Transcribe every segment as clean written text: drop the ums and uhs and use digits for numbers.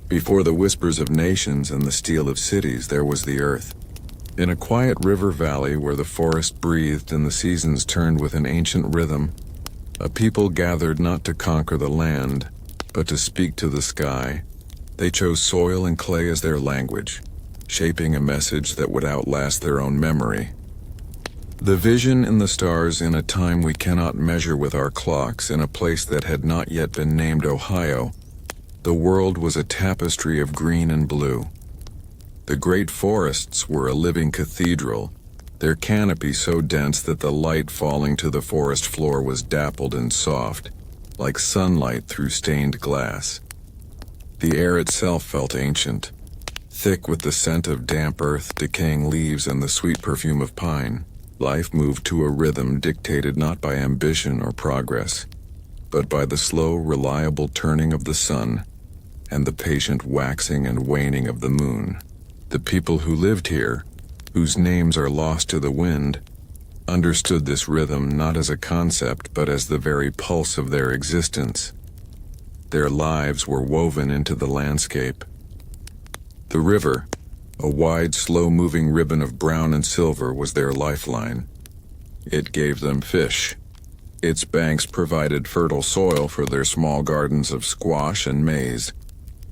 Before the whispers of nations and the steel of cities, there was the earth. In a quiet river valley where the forest breathed and the seasons turned with an ancient rhythm, a people gathered not to conquer the land, but to speak to the sky. They chose soil and clay as their language, shaping a message that would outlast their own memory. The vision in the stars in a time we cannot measure with our clocks, in a place that had not yet been named Ohio. The world was a tapestry of green and blue. The great forests were a living cathedral, their canopy so dense that the light falling to the forest floor was dappled and soft, like sunlight through stained glass. The air itself felt ancient, thick with the scent of damp earth, decaying leaves, and the sweet perfume of pine. Life moved to a rhythm dictated not by ambition or progress, but by the slow, reliable turning of the sun and the patient waxing and waning of the moon. The people who lived here, whose names are lost to the wind, understood this rhythm not as a concept but as the very pulse of their existence. Their lives were woven into the landscape. The river, a wide, slow-moving ribbon of brown and silver, was their lifeline. It gave them fish. Its banks provided fertile soil for their small gardens of squash and maize,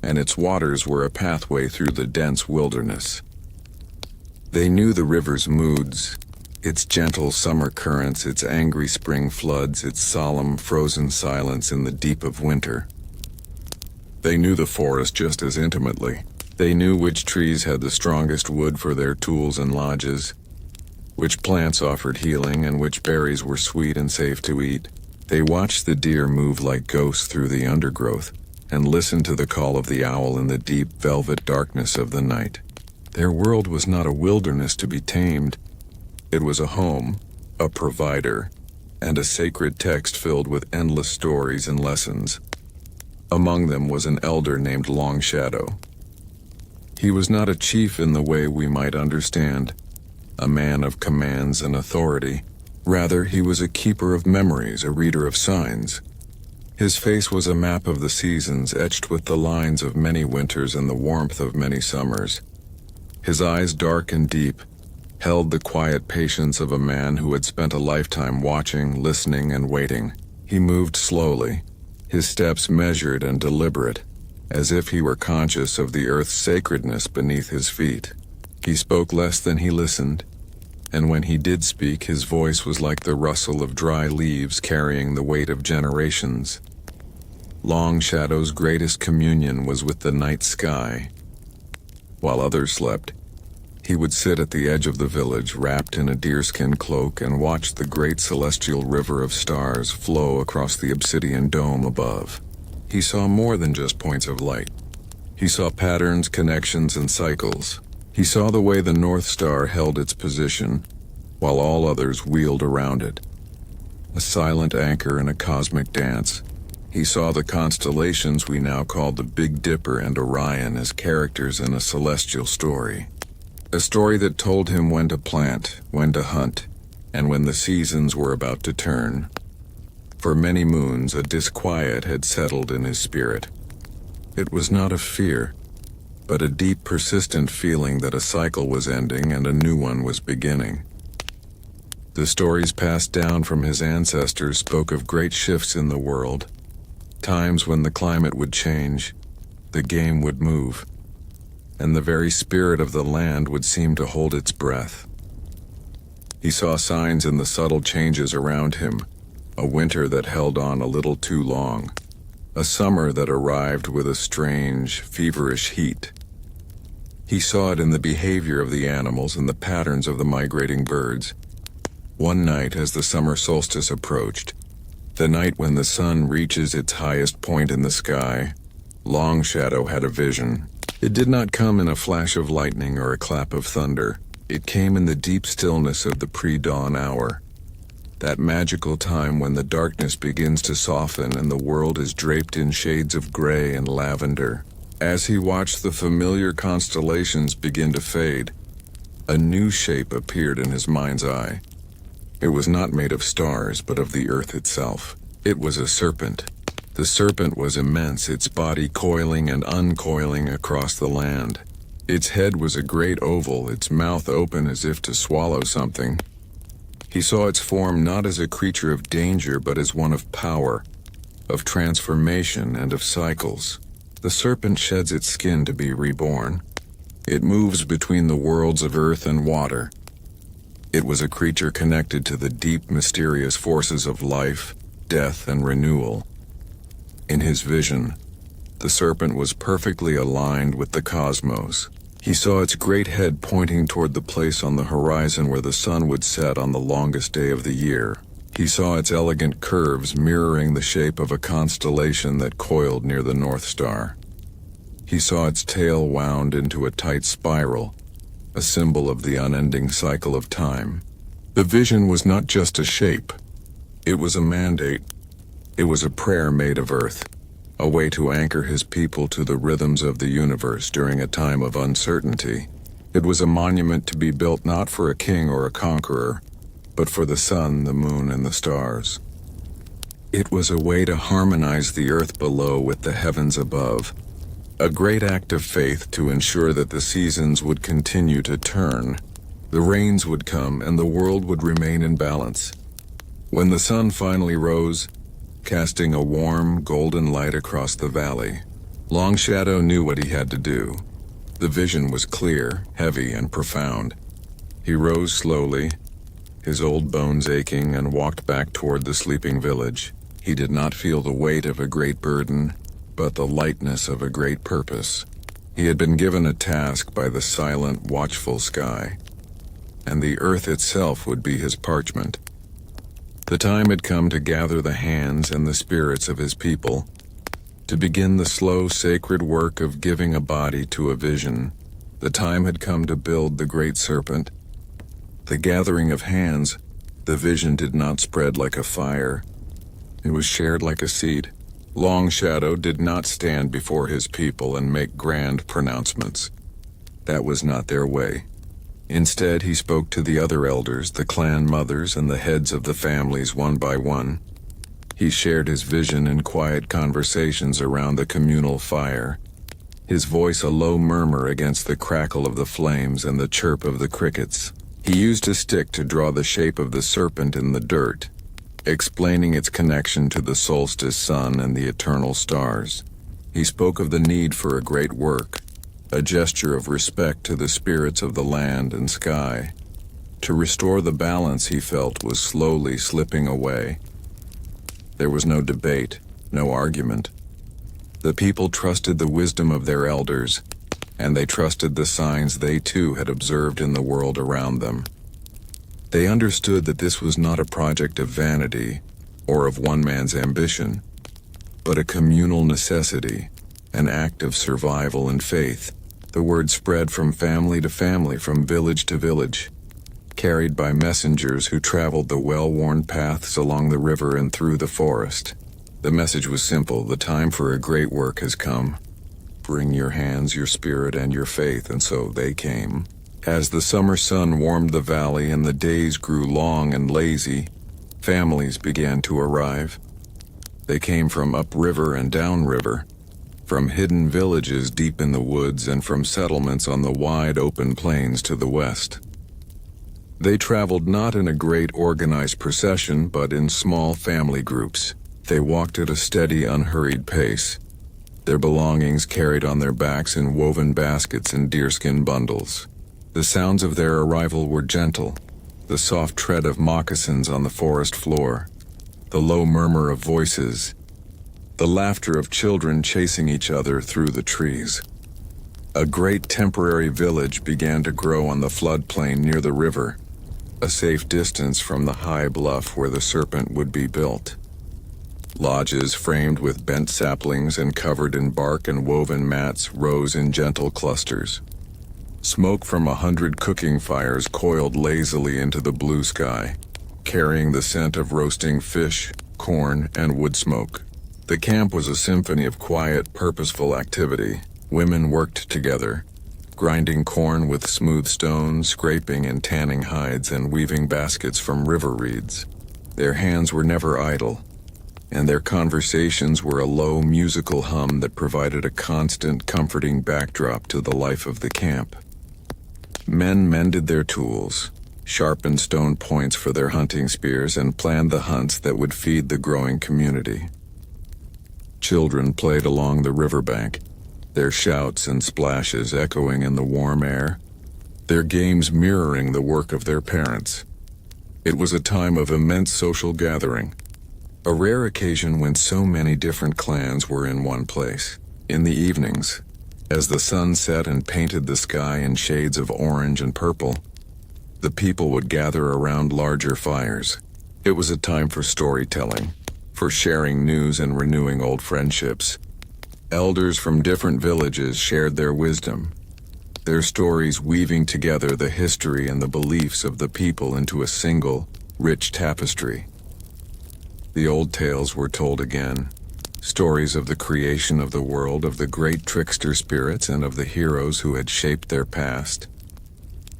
and its waters were a pathway through the dense wilderness. They knew the river's moods, its gentle summer currents, its angry spring floods, its solemn, frozen silence in the deep of winter. They knew the forest just as intimately. They knew which trees had the strongest wood for their tools and lodges, which plants offered healing, and which berries were sweet and safe to eat. They watched the deer move like ghosts through the undergrowth, and listened to the call of the owl in the deep velvet darkness of the night. Their world was not a wilderness to be tamed. It was a home, a provider, and a sacred text filled with endless stories and lessons. Among them was an elder named Long Shadow. He was not a chief in the way we might understand, a man of commands and authority. Rather, he was a keeper of memories, a reader of signs. His face was a map of the seasons, etched with the lines of many winters and the warmth of many summers. His eyes, dark and deep, held the quiet patience of a man who had spent a lifetime watching, listening, and waiting. He moved slowly, his steps measured and deliberate, as if he were conscious of the earth's sacredness beneath his feet. He spoke less than he listened, and when he did speak, his voice was like the rustle of dry leaves carrying the weight of generations. Long Shadow's greatest communion was with the night sky. While others slept, he would sit at the edge of the village, wrapped in a deerskin cloak, and watch the great celestial river of stars flow across the obsidian dome above. He saw more than just points of light. He saw patterns, connections, and cycles. He saw the way the North Star held its position, while all others wheeled around it. A silent anchor in a cosmic dance. He saw the constellations we now call the Big Dipper and Orion as characters in a celestial story. A story that told him when to plant, when to hunt, and when the seasons were about to turn. For many moons, a disquiet had settled in his spirit. It was not of fear, but a deep, persistent feeling that a cycle was ending and a new one was beginning. The stories passed down from his ancestors spoke of great shifts in the world, times when the climate would change, the game would move, and the very spirit of the land would seem to hold its breath. He saw signs in the subtle changes around him, a winter that held on a little too long, a summer that arrived with a strange, feverish heat. He saw it in the behavior of the animals and the patterns of the migrating birds. One night, as the summer solstice approached, the night when the sun reaches its highest point in the sky, Long Shadow had a vision. It did not come in a flash of lightning or a clap of thunder. It came in the deep stillness of the pre-dawn hour, that magical time when the darkness begins to soften and the world is draped in shades of gray and lavender. As he watched the familiar constellations begin to fade, a new shape appeared in his mind's eye. It was not made of stars, but of the earth itself. It was a serpent. The serpent was immense, its body coiling and uncoiling across the land. Its head was a great oval, its mouth open as if to swallow something. He saw its form not as a creature of danger, but as one of power, of transformation, and of cycles. The serpent sheds its skin to be reborn. It moves between the worlds of earth and water. It was a creature connected to the deep, mysterious forces of life, death, and renewal. In his vision, the serpent was perfectly aligned with the cosmos. He saw its great head pointing toward the place on the horizon where the sun would set on the longest day of the year. He saw its elegant curves mirroring the shape of a constellation that coiled near the North Star. He saw its tail wound into a tight spiral, a symbol of the unending cycle of time. The vision was not just a shape. It was a mandate. It was a prayer made of earth, a way to anchor his people to the rhythms of the universe during a time of uncertainty. It was a monument to be built not for a king or a conqueror, but for the sun, the moon, and the stars. It was a way to harmonize the earth below with the heavens above, a great act of faith to ensure that the seasons would continue to turn, the rains would come, and the world would remain in balance. When the sun finally rose, casting a warm, golden light across the valley, Long Shadow knew what he had to do. The vision was clear, heavy, and profound. He rose slowly, his old bones aching, and walked back toward the sleeping village. He did not feel the weight of a great burden, but the lightness of a great purpose. He had been given a task by the silent, watchful sky, and the earth itself would be his parchment. The time had come to gather the hands and the spirits of his people, to begin the slow, sacred work of giving a body to a vision. The time had come to build the great serpent. The gathering of hands, the vision did not spread like a fire. It was shared like a seed. Long Shadow did not stand before his people and make grand pronouncements. That was not their way. Instead, he spoke to the other elders, the clan mothers, and the heads of the families one by one. He shared his vision in quiet conversations around the communal fire, his voice a low murmur against the crackle of the flames and the chirp of the crickets. He used a stick to draw the shape of the serpent in the dirt, explaining its connection to the solstice sun and the eternal stars. He spoke of the need for a great work, a gesture of respect to the spirits of the land and sky. To restore the balance he felt was slowly slipping away. There was no debate, no argument. The people trusted the wisdom of their elders, and they trusted the signs they too had observed in the world around them. They understood that this was not a project of vanity or of one man's ambition, but a communal necessity, an act of survival and faith. The word spread from family to family, from village to village, carried by messengers who traveled the well-worn paths along the river and through the forest. The message was simple: the time for a great work has come. Bring your hands, your spirit, and your faith. And so they came. As the summer sun warmed the valley and the days grew long and lazy, families began to arrive. They came from upriver and downriver, from hidden villages deep in the woods, and from settlements on the wide open plains to the west. They traveled not in a great organized procession, but in small family groups. They walked at a steady, unhurried pace, their belongings carried on their backs in woven baskets and deerskin bundles. The sounds of their arrival were gentle, the soft tread of moccasins on the forest floor, the low murmur of voices, the laughter of children chasing each other through the trees. A great temporary village began to grow on the floodplain near the river, a safe distance from the high bluff where the serpent would be built. Lodges framed with bent saplings and covered in bark and woven mats rose in gentle clusters. Smoke from 100 cooking fires coiled lazily into the blue sky, carrying the scent of roasting fish, corn, and wood smoke. The camp was a symphony of quiet, purposeful activity. Women worked together, grinding corn with smooth stones, scraping and tanning hides, and weaving baskets from river reeds. Their hands were never idle. and their conversations were a low musical hum that provided a constant, comforting backdrop to the life of the camp. Men mended their tools, sharpened stone points for their hunting spears, and planned the hunts that would feed the growing community. Children played along the riverbank, their shouts and splashes echoing in the warm air, their games mirroring the work of their parents. It was a time of immense social gathering, a rare occasion when so many different clans were in one place. In the evenings, as the sun set and painted the sky in shades of orange and purple, the people would gather around larger fires. It was a time for storytelling, for sharing news and renewing old friendships. Elders from different villages shared their wisdom, their stories weaving together the history and the beliefs of the people into a single, rich tapestry. The old tales were told again, stories of the creation of the world, of the great trickster spirits, and of the heroes who had shaped their past.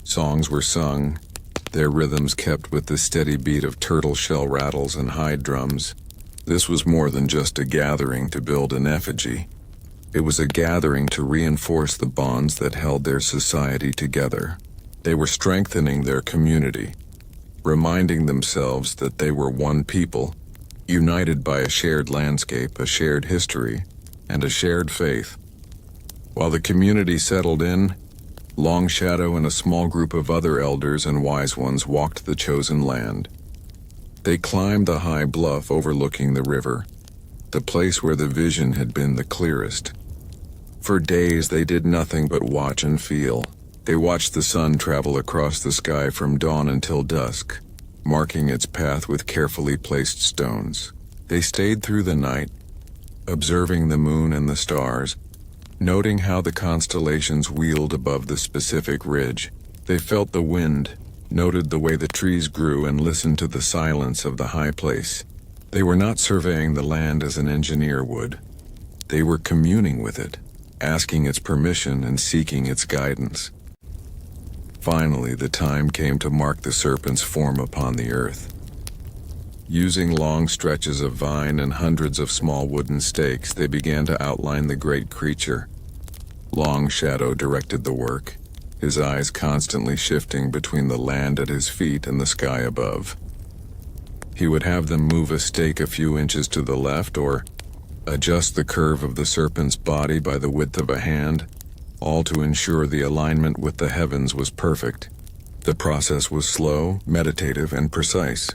Songs were sung, their rhythms kept with the steady beat of turtle shell rattles and hide drums. This was more than just a gathering to build an effigy. It was a gathering to reinforce the bonds that held their society together. They were strengthening their community, reminding themselves that they were one people, united by a shared landscape, a shared history, and a shared faith. While the community settled in, Long Shadow and a small group of other elders and wise ones walked the chosen land. They climbed the high bluff overlooking the river, the place where the vision had been the clearest. For days they did nothing but watch and feel. They watched the sun travel across the sky from dawn until dusk, marking its path with carefully placed stones. They stayed through the night, observing the moon and the stars, noting how the constellations wheeled above the specific ridge. They felt the wind, noted the way the trees grew, and listened to the silence of the high place. They were not surveying the land as an engineer would. They were communing with it, asking its permission and seeking its guidance. Finally, the time came to mark the serpent's form upon the earth. Using long stretches of vine and hundreds of small wooden stakes, they began to outline the great creature. Long Shadow directed the work, his eyes constantly shifting between the land at his feet and the sky above. He would have them move a stake a few inches to the left or adjust the curve of the serpent's body by the width of a hand, all to ensure the alignment with the heavens was perfect. The process was slow, meditative, and precise.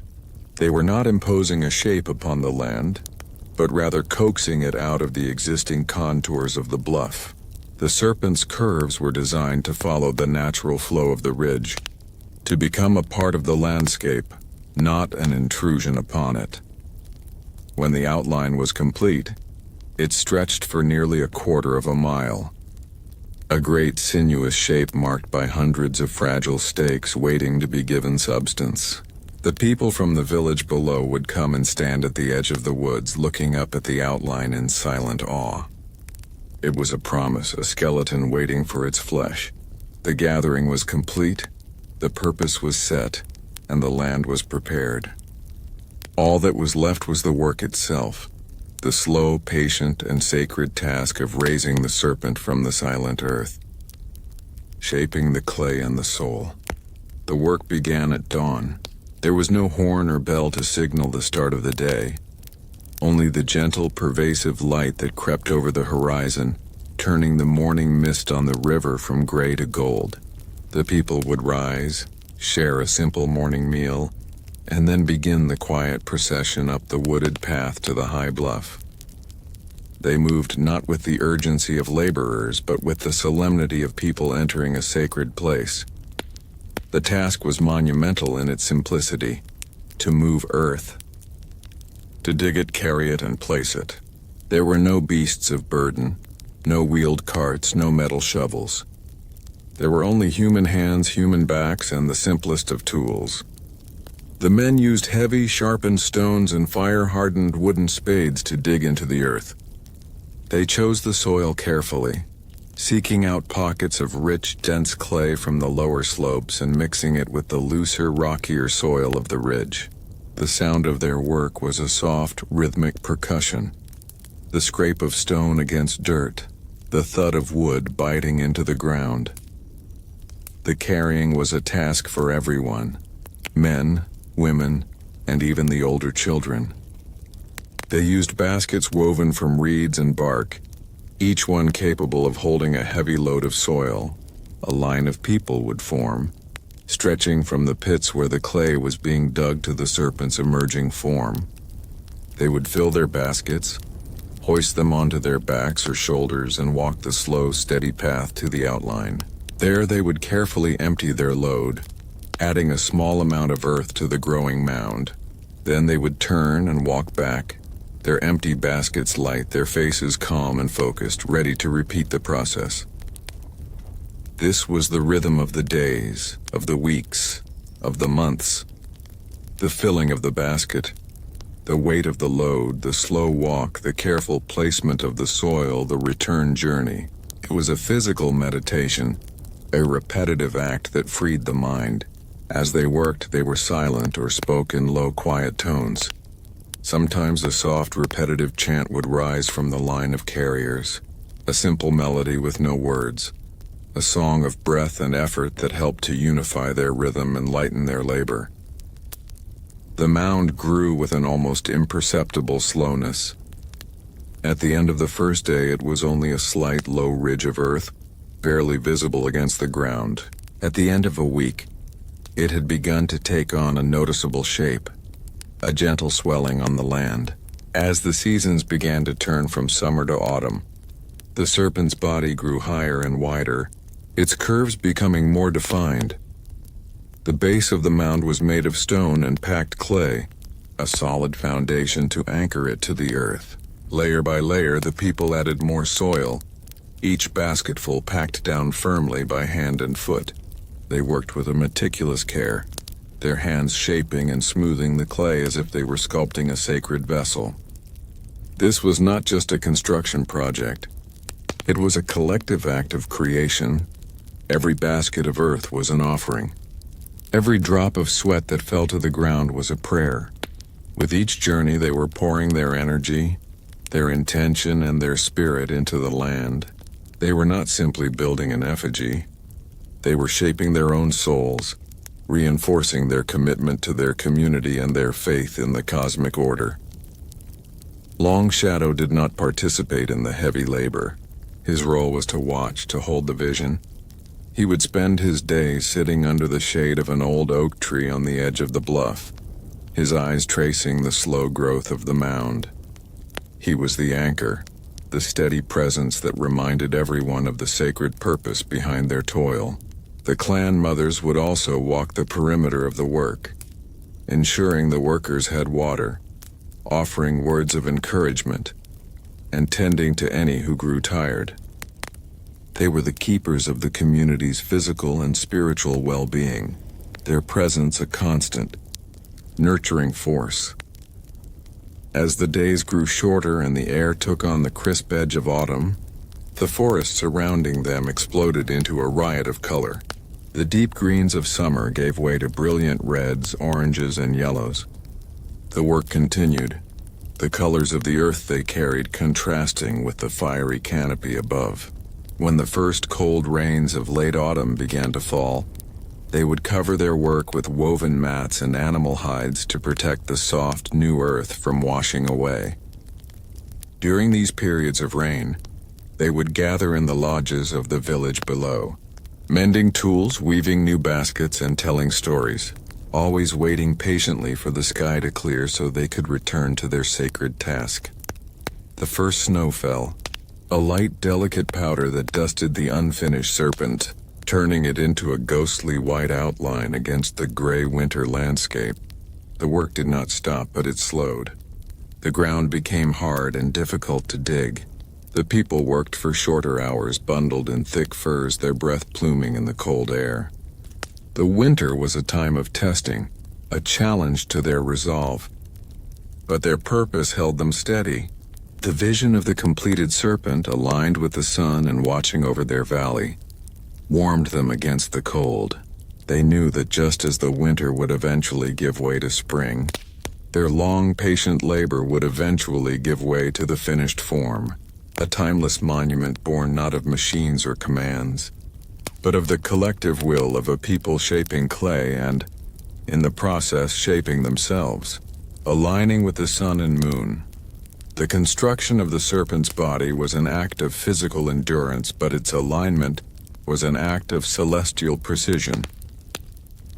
They were not imposing a shape upon the land, but rather coaxing it out of the existing contours of the bluff. The serpent's curves were designed to follow the natural flow of the ridge, to become a part of the landscape, not an intrusion upon it. When the outline was complete, it stretched for nearly a quarter of a mile. A great sinuous shape marked by hundreds of fragile stakes waiting to be given substance. The people from the village below would come and stand at the edge of the woods, looking up at the outline in silent awe. It was a promise, a skeleton waiting for its flesh. The gathering was complete, the purpose was set, and the land was prepared. All that was left was the work itself, the slow, patient, and sacred task of raising the serpent from the silent earth, shaping the clay and the soul. The work began at dawn. There was no horn or bell to signal the start of the day, only the gentle, pervasive light that crept over the horizon, turning the morning mist on the river from gray to gold. The people would rise, share a simple morning meal, and then begin the quiet procession up the wooded path to the high bluff. They moved not with the urgency of laborers, but with the solemnity of people entering a sacred place. The task was monumental in its simplicity: to move earth, to dig it, carry it, and place it. There were no beasts of burden, no wheeled carts, no metal shovels. There were only human hands, human backs, and the simplest of tools. The men used heavy, sharpened stones and fire-hardened wooden spades to dig into the earth. They chose the soil carefully, seeking out pockets of rich, dense clay from the lower slopes and mixing it with the looser, rockier soil of the ridge. The sound of their work was a soft, rhythmic percussion. The scrape of stone against dirt, the thud of wood biting into the ground. The carrying was a task for everyone, men, women, and even the older children. They used baskets woven from reeds and bark, each one capable of holding a heavy load of soil. A line of people would form, stretching from the pits where the clay was being dug to the serpent's emerging form. They would fill their baskets, hoist them onto their backs or shoulders, and walk the slow, steady path to the outline. There they would carefully empty their load, adding a small amount of earth to the growing mound. Then they would turn and walk back, their empty baskets light, their faces calm and focused, ready to repeat the process. This was the rhythm of the days, of the weeks, of the months. The filling of the basket, the weight of the load, the slow walk, the careful placement of the soil, the return journey. It was a physical meditation, a repetitive act that freed the mind. As they worked, they were silent or spoke in low, quiet tones. Sometimes a soft, repetitive chant would rise from the line of carriers, a simple melody with no words. A song of breath and effort that helped to unify their rhythm and lighten their labor. The mound grew with an almost imperceptible slowness. At the end of the first day, it was only a slight, low ridge of earth, barely visible against the ground. At the end of a week, it had begun to take on a noticeable shape, a gentle swelling on the land. As the seasons began to turn from summer to autumn, the serpent's body grew higher and wider, its curves becoming more defined. The base of the mound was made of stone and packed clay, a solid foundation to anchor it to the earth. Layer by layer, the people added more soil, each basketful packed down firmly by hand and foot. They worked with a meticulous care, their hands shaping and smoothing the clay as if they were sculpting a sacred vessel. This was not just a construction project. It was a collective act of creation. Every basket of earth was an offering. Every drop of sweat that fell to the ground was a prayer. With each journey, they were pouring their energy, their intention, and their spirit into the land. They were not simply building an effigy. They were shaping their own souls, reinforcing their commitment to their community and their faith in the cosmic order. Long Shadow did not participate in the heavy labor. His role was to watch, to hold the vision. He would spend his days sitting under the shade of an old oak tree on the edge of the bluff, his eyes tracing the slow growth of the mound. He was the anchor, the steady presence that reminded everyone of the sacred purpose behind their toil. The clan mothers would also walk the perimeter of the work, ensuring the workers had water, offering words of encouragement, and tending to any who grew tired. They were the keepers of the community's physical and spiritual well-being, their presence a constant, nurturing force. As the days grew shorter and the air took on the crisp edge of autumn, the forest surrounding them exploded into a riot of color. The deep greens of summer gave way to brilliant reds, oranges, and yellows. The work continued, the colors of the earth they carried contrasting with the fiery canopy above. When the first cold rains of late autumn began to fall, they would cover their work with woven mats and animal hides to protect the soft, new earth from washing away. During these periods of rain, they would gather in the lodges of the village below, mending tools, weaving new baskets, and telling stories, always waiting patiently for the sky to clear so they could return to their sacred task. The first snow fell, a light, delicate powder that dusted the unfinished serpent, turning it into a ghostly white outline against the gray winter landscape. The work did not stop, but it slowed. The ground became hard and difficult to dig. The people worked for shorter hours, bundled in thick furs, their breath pluming in the cold air. The winter was a time of testing, a challenge to their resolve. But their purpose held them steady. The vision of the completed serpent, aligned with the sun and watching over their valley, warmed them against the cold. They knew that just as the winter would eventually give way to spring, Their long, patient labor would eventually give way to the finished form, a timeless monument born not of machines or commands, but of the collective will of a people shaping clay and, in the process, shaping themselves, aligning with the sun and moon. The construction of the serpent's body was an act of physical endurance, but its alignment was an act of celestial precision.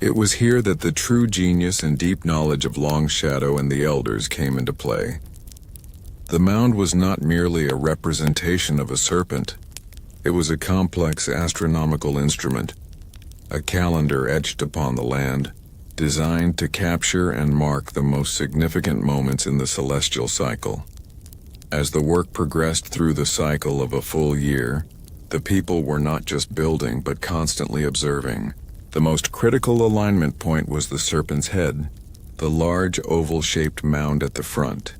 It was here that the true genius and deep knowledge of Long Shadow and the elders came into play. The mound was not merely a representation of a serpent. It was a complex astronomical instrument, a calendar etched upon the land, designed to capture and mark the most significant moments in the celestial cycle. As the work progressed through the cycle of a full year, the people were not just building but constantly observing. The most critical alignment point was the serpent's head, the large oval-shaped mound at the front,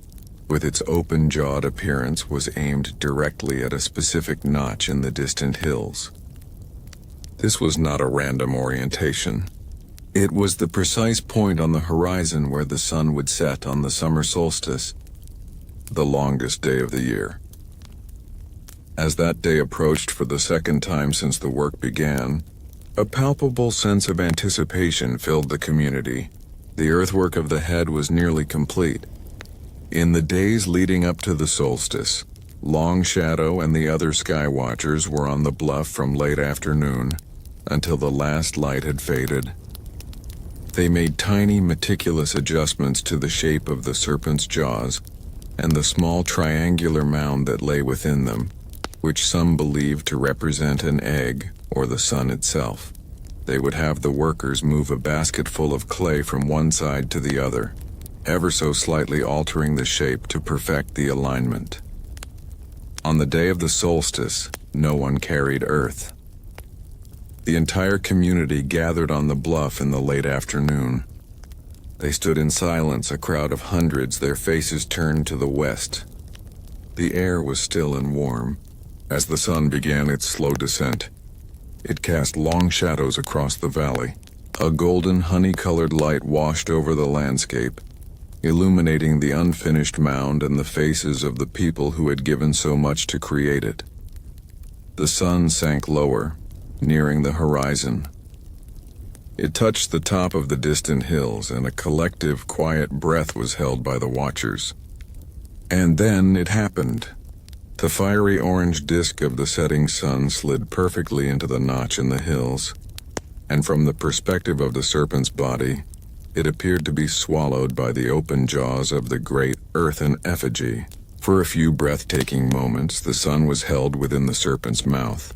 with its open-jawed appearance, was aimed directly at a specific notch in the distant hills. This was not a random orientation. It was the precise point on the horizon where the sun would set on the summer solstice, the longest day of the year. As that day approached for the second time since the work began, a palpable sense of anticipation filled the community. The earthwork of the head was nearly complete. In the days leading up to the solstice, Long Shadow and the other sky watchers were on the bluff from late afternoon until the last light had faded. They made tiny, meticulous adjustments to the shape of the serpent's jaws and the small triangular mound that lay within them, which some believed to represent an egg or the sun itself. They would have the workers move a basket full of clay from one side to the other, ever so slightly altering the shape to perfect the alignment. On the day of the solstice, no one carried earth. The entire community gathered on the bluff in the late afternoon. They stood in silence, a crowd of hundreds, their faces turned to the west. The air was still and warm. As the sun began its slow descent, it cast long shadows across the valley. A golden, honey-colored light washed over the landscape, illuminating the unfinished mound and the faces of the people who had given so much to create it. The sun sank lower, nearing the horizon. It touched the top of the distant hills, and a collective, quiet breath was held by the watchers. And then it happened. The fiery orange disk of the setting sun slid perfectly into the notch in the hills, and from the perspective of the serpent's body, it appeared to be swallowed by the open jaws of the great earthen effigy. For a few breathtaking moments, the sun was held within the serpent's mouth,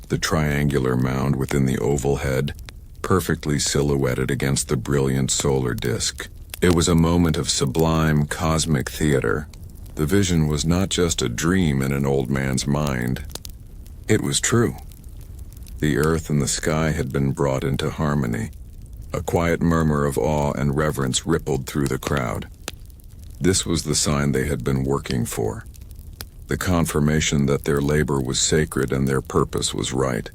the triangular mound within the oval head, perfectly silhouetted against the brilliant solar disk. It was a moment of sublime cosmic theater. The vision was not just a dream in an old man's mind. It was true. The earth and the sky had been brought into harmony. A quiet murmur of awe and reverence rippled through the crowd. This was the sign they had been working for, the confirmation that their labor was sacred and their purpose was right.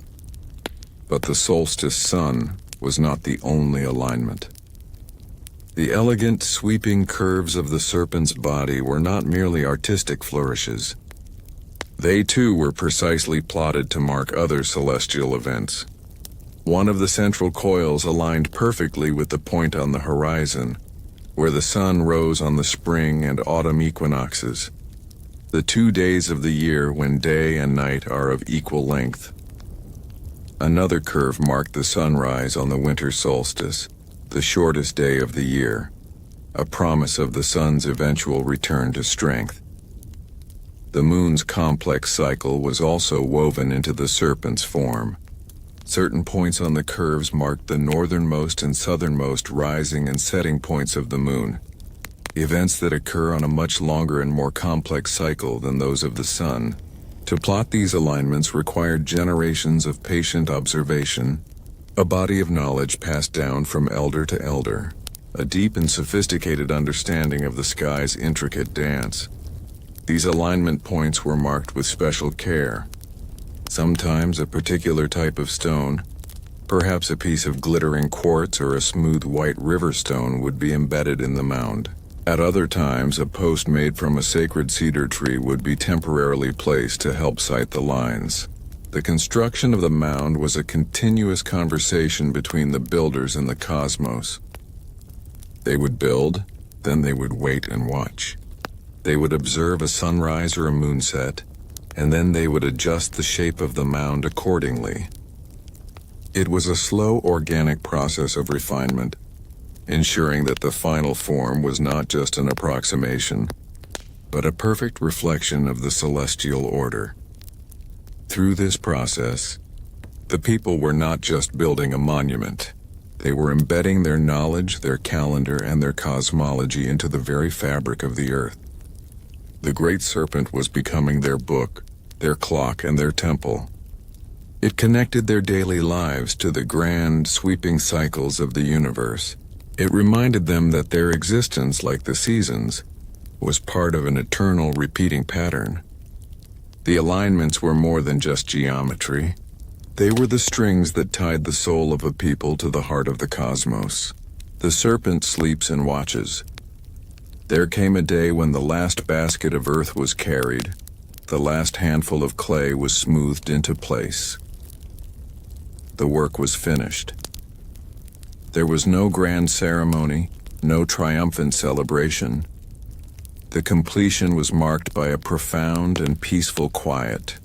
But the solstice sun was not the only alignment. The elegant, sweeping curves of the serpent's body were not merely artistic flourishes. They too were precisely plotted to mark other celestial events. One of the central coils aligned perfectly with the point on the horizon, where the sun rose on the spring and autumn equinoxes, the 2 days of the year when day and night are of equal length. Another curve marked the sunrise on the winter solstice, the shortest day of the year, a promise of the sun's eventual return to strength. The moon's complex cycle was also woven into the serpent's form. Certain points on the curves marked the northernmost and southernmost rising and setting points of the moon, events that occur on a much longer and more complex cycle than those of the sun. To plot these alignments required generations of patient observation, a body of knowledge passed down from elder to elder, a deep and sophisticated understanding of the sky's intricate dance. These alignment points were marked with special care. Sometimes a particular type of stone, perhaps a piece of glittering quartz or a smooth white river stone, would be embedded in the mound. At other times, a post made from a sacred cedar tree would be temporarily placed to help cite the lines. The construction of the mound was a continuous conversation between the builders and the cosmos. They would build, then they would wait and watch. They would observe a sunrise or a moonset, and then they would adjust the shape of the mound accordingly. It was a slow, organic process of refinement, ensuring that the final form was not just an approximation, but a perfect reflection of the celestial order. Through this process, the people were not just building a monument. They were embedding their knowledge, their calendar, and their cosmology into the very fabric of the earth. The Great Serpent was becoming their book, their clock, and their temple. It connected their daily lives to the grand, sweeping cycles of the universe. It reminded them that their existence, like the seasons, was part of an eternal repeating pattern. The alignments were more than just geometry. They were the strings that tied the soul of a people to the heart of the cosmos. The serpent sleeps and watches. There came a day when the last basket of earth was carried, the last handful of clay was smoothed into place. The work was finished. There was no grand ceremony, no triumphant celebration. The completion was marked by a profound and peaceful quiet.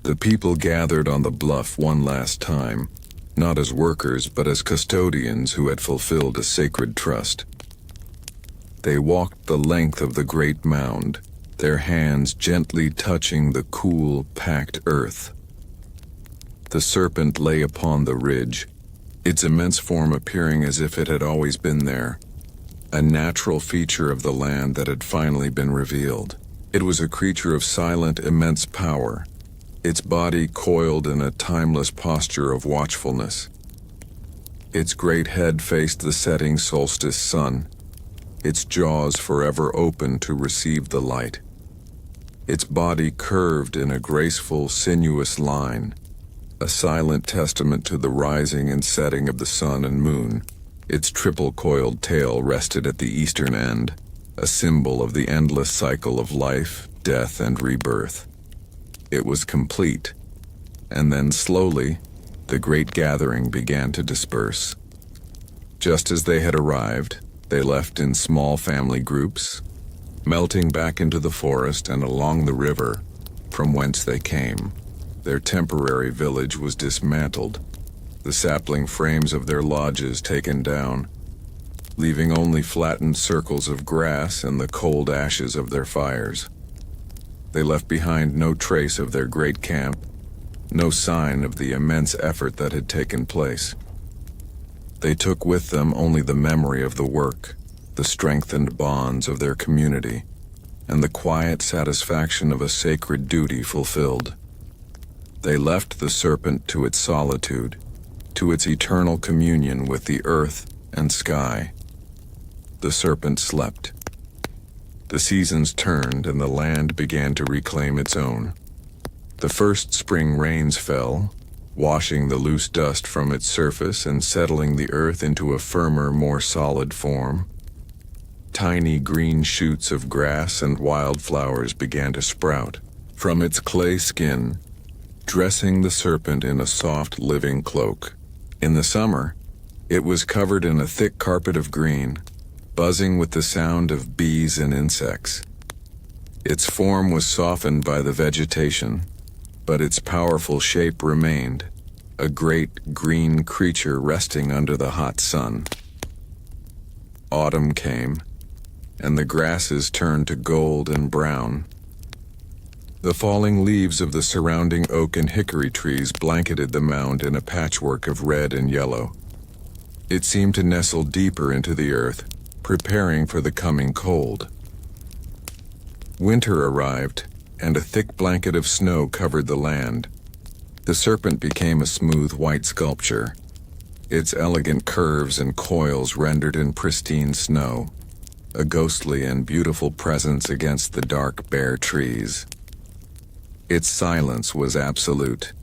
The people gathered on the bluff one last time, not as workers but as custodians who had fulfilled a sacred trust. They walked the length of the great mound, their hands gently touching the cool, packed earth. The serpent lay upon the ridge, its immense form appearing as if it had always been there, a natural feature of the land that had finally been revealed. It was a creature of silent, immense power, its body coiled in a timeless posture of watchfulness. Its great head faced the setting solstice sun, its jaws forever open to receive the light. Its body curved in a graceful, sinuous line, a silent testament to the rising and setting of the sun and moon. Its triple-coiled tail rested at the eastern end, a symbol of the endless cycle of life, death, and rebirth. It was complete, and then slowly, the great gathering began to disperse. Just as they had arrived, they left in small family groups, melting back into the forest and along the river from whence they came. Their temporary village was dismantled, the sapling frames of their lodges taken down, leaving only flattened circles of grass and the cold ashes of their fires. They left behind no trace of their great camp, no sign of the immense effort that had taken place. They took with them only the memory of the work, the strengthened bonds of their community, and the quiet satisfaction of a sacred duty fulfilled. They left the serpent to its solitude, to its eternal communion with the earth and sky. The serpent slept. The seasons turned and the land began to reclaim its own. The first spring rains fell, washing the loose dust from its surface and settling the earth into a firmer, more solid form. Tiny green shoots of grass and wildflowers began to sprout from its clay skin, dressing the serpent in a soft, living cloak. In the summer, it was covered in a thick carpet of green, buzzing with the sound of bees and insects. Its form was softened by the vegetation, but its powerful shape remained, a great green creature resting under the hot sun. Autumn came, and the grasses turned to gold and brown. The falling leaves of the surrounding oak and hickory trees blanketed the mound in a patchwork of red and yellow. It seemed to nestle deeper into the earth, preparing for the coming cold. Winter arrived, and a thick blanket of snow covered the land. The serpent became a smooth white sculpture, its elegant curves and coils rendered in pristine snow, a ghostly and beautiful presence against the dark, bare trees. Its silence was absolute,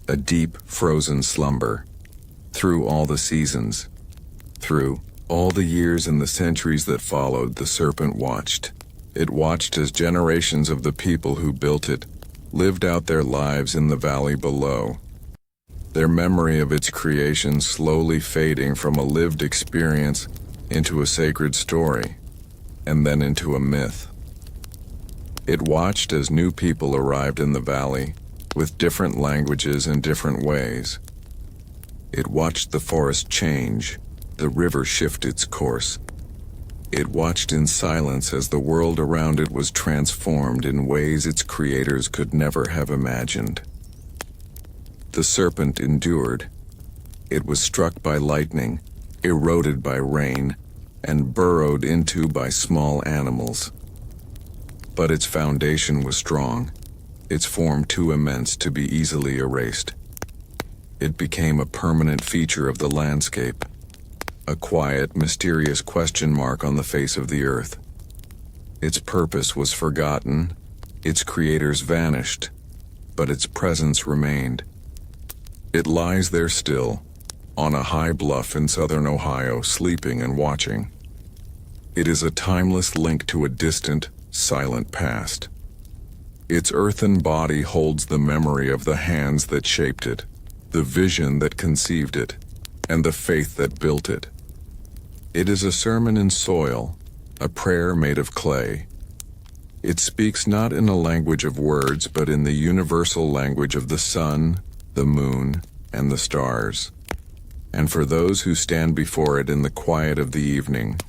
a deep, frozen slumber, through all the seasons, through All the years and the centuries that followed, the Serpent watched. It watched as generations of the people who built it lived out their lives in the valley below, their memory of its creation slowly fading from a lived experience into a sacred story, and then into a myth. It watched as new people arrived in the valley, with different languages and different ways. It watched the forest change, the river shift its course. It watched in silence as the world around it was transformed in ways its creators could never have imagined. The Serpent endured. It was struck by lightning, eroded by rain, and burrowed into by small animals. But its foundation was strong, its form too immense to be easily erased. It became a permanent feature of the landscape, a quiet, mysterious question mark on the face of the earth. Its purpose was forgotten, its creators vanished, but its presence remained. It lies there still, on a high bluff in southern Ohio, sleeping and watching. It is a timeless link to a distant, silent past. Its earthen body holds the memory of the hands that shaped it, the vision that conceived it, and the faith that built it. It is a sermon in soil, a prayer made of clay. It speaks not in a language of words, but in the universal language of the sun, the moon, and the stars. And for those who stand before it in the quiet of the evening,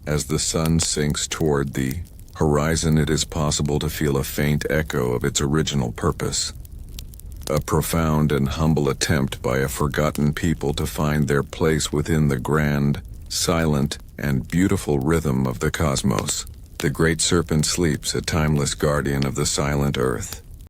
as the sun sinks toward the horizon, it is possible to feel a faint echo of its original purpose. A profound and humble attempt by a forgotten people to find their place within the grand, silent, and beautiful rhythm of the cosmos. The great Serpent sleeps, a timeless guardian of the silent earth.